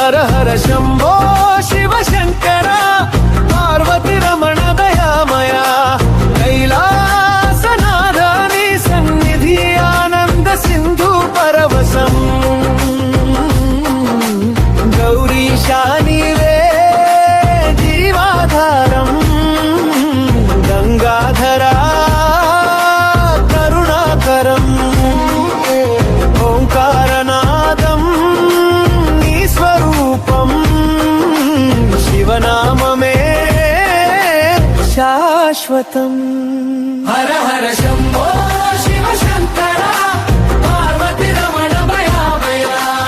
హర హర శంభో శివ శంకర పార్వతి రమణ దయామయ కైలాసనాథాని సన్నిధి ఆనంద సింధు పరవశం గౌరీశానివే జీవాధారం గంగాధరా కరుణాకరం ఓంకారనాదం నీ స్వరూపం శివనామమే శాశ్వతం.